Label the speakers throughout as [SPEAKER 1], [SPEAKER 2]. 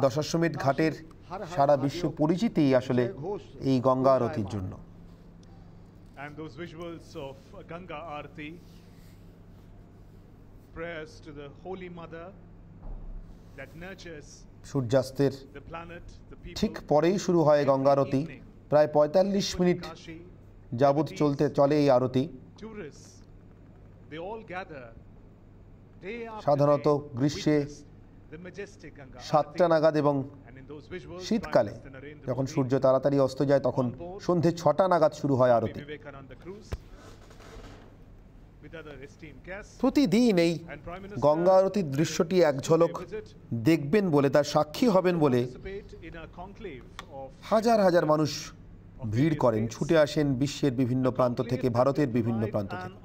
[SPEAKER 1] দশাশ্বমেধ ঘাটের সারা বিশ্ব পরিচিতি আসলে এই গঙ্গা আরতির জন্য।
[SPEAKER 2] And those visuals of Ganga Aarti, prayers to the Holy Mother that nurtures
[SPEAKER 1] সূর্যাস্তের
[SPEAKER 2] the planet, the people.
[SPEAKER 1] ঠিক পরেই শুরু হয় গঙ্গা আরতি। প্রায় ৪৫ মিনিট যাবত চলে এই আরতি। সাধারণত গ্রীষ্মে ৭টা নাগাদ এবং শীতকালে যখন সূর্য তাড়াতাড়ি অস্ত যায় তখন সন্ধে ৬টা নাগাদ শুরু হয় আরতি। প্রতিদিন এই গঙ্গা আরতির দৃশ্যটি এক ঝলক দেখবেন বলে, তার সাক্ষী হবেন বলে হাজার হাজার মানুষ ভিড় করেন, ছুটে আসেন বিশ্বের বিভিন্ন প্রান্ত থেকে, ভারতের বিভিন্ন প্রান্ত থেকে।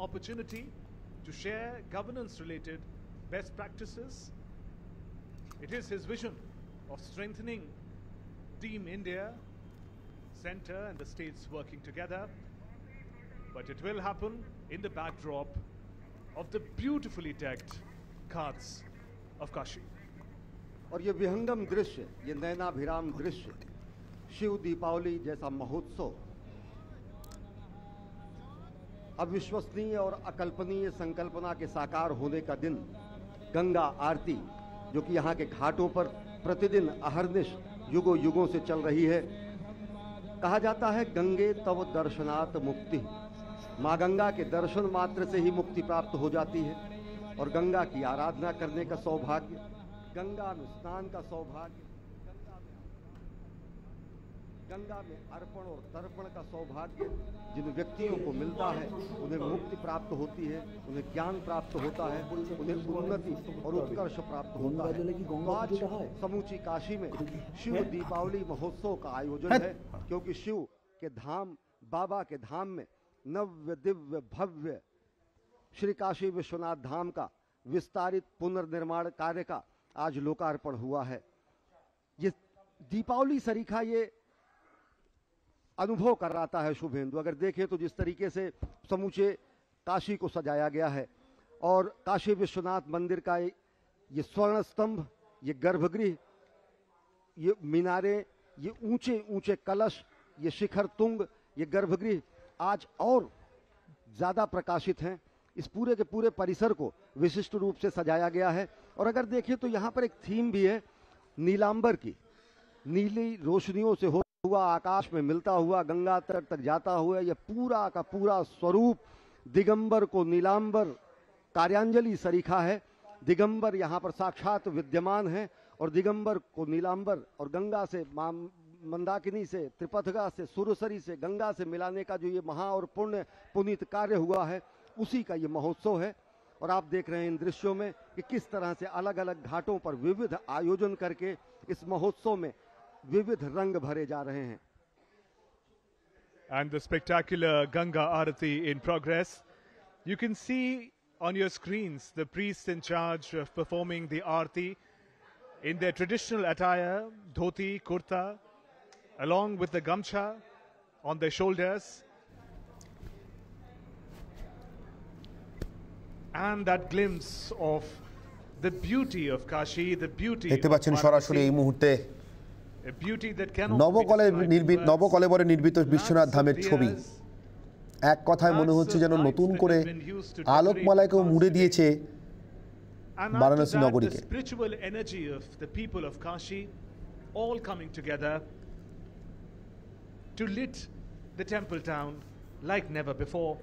[SPEAKER 2] It is his vision of strengthening Team India, Centre and the states working together, but it will happen in the backdrop of the beautifully decked ghats of Kashi.
[SPEAKER 3] और ये विहंगम दृश्य, ये नयनाभिराम दृश्य, शिव दीपावली जैसा महोत्सव, अविश्वसनीय और अकल्पनीय संकल्पना के साकार होने का दिन, गंगा आरती जो कि यहाँ के घाटों पर प्रतिदिन अहर्निश युगों युगों से चल रही है। कहा जाता है गंगे तव दर्शनात् मुक्ति, माँ गंगा के दर्शन मात्र से ही मुक्ति प्राप्त हो जाती है और गंगा की आराधना करने का सौभाग्य, गंगा में स्नान का सौभाग्य, गंगा में अर्पण और तर्पण का सौभाग्य जिन व्यक्तियों को मिलता है उन्हें मुक्ति प्राप्त होती है, उन्हें ज्ञान प्राप्त होता है, उन्हें उन्नति और उत्कर्ष प्राप्त होता है। आज समूची काशी में शिव दीपावली महोत्सव का आयोजन है, क्योंकि शिव के धाम, बाबा के धाम में नव्य दिव्य भव्य श्री काशी विश्वनाथ धाम का विस्तारित पुनर्निर्माण कार्य का आज लोकार्पण हुआ है। ये दीपावली सरीखा ये अनुभव कराता है शुभेंदु। अगर देखें तो जिस तरीके से समूचे काशी को सजाया गया है और काशी विश्वनाथ मंदिर का ये स्वर्ण स्तंभ, ये गर्भगृह, ये मीनारे, ये ऊंचे ऊंचे कलश, ये शिखर तुंग, ये गर्भगृह आज और ज़्यादा प्रकाशित हैं। इस पूरे के पूरे परिसर को विशिष्ट रूप से सजाया गया है। और अगर देखें तो यहाँ पर एक थीम भी है नीलांबर की, नीली रोशनियों से हुआ आकाश में मिलता हुआ गंगा तट तक जाता हुआ यह पूरा का पूरा स्वरूप दिगंबर को नीलांबर कार्यांजलि सरीखा है। दिगंबर यहाँ पर साक्षात विद्यमान है और दिगंबर को नीलांबर और गंगा से मंदाकिनी से, त्रिपथगा से, सुरसरी से, गंगा से मिलाने का जो ये महा और पुनीत कार्य हुआ है उसी का ये महोत्सव है। और आप देख रहे हैं इन दृश्यों में कि किस तरह से अलग अलग घाटों पर विविध आयोजन करके इस महोत्सव में विविध रंग भरे जा रहे हैं।
[SPEAKER 2] And the spectacular Ganga Aarati in progress. You can see on your screens the priests in charge of performing the Aarati in their traditional attire, dhoti, kurta, along with the gamcha on their shoulders. And that glimpse of the beauty of Kashi, the beauty
[SPEAKER 1] দেখতে পাচ্ছেন সরাসরি এই মুহূর্তে নবকলেবরে নির্মিত বিশ্বনাথ ধামের ছবি। এক কথায় মনে হচ্ছে যেন নতুন করে আলোকমালাকেও মুড়ে দিয়েছে Varanasi নগরীকে।
[SPEAKER 2] Spiritual energy of the people of Kashi all coming together to lit the temple town like never before.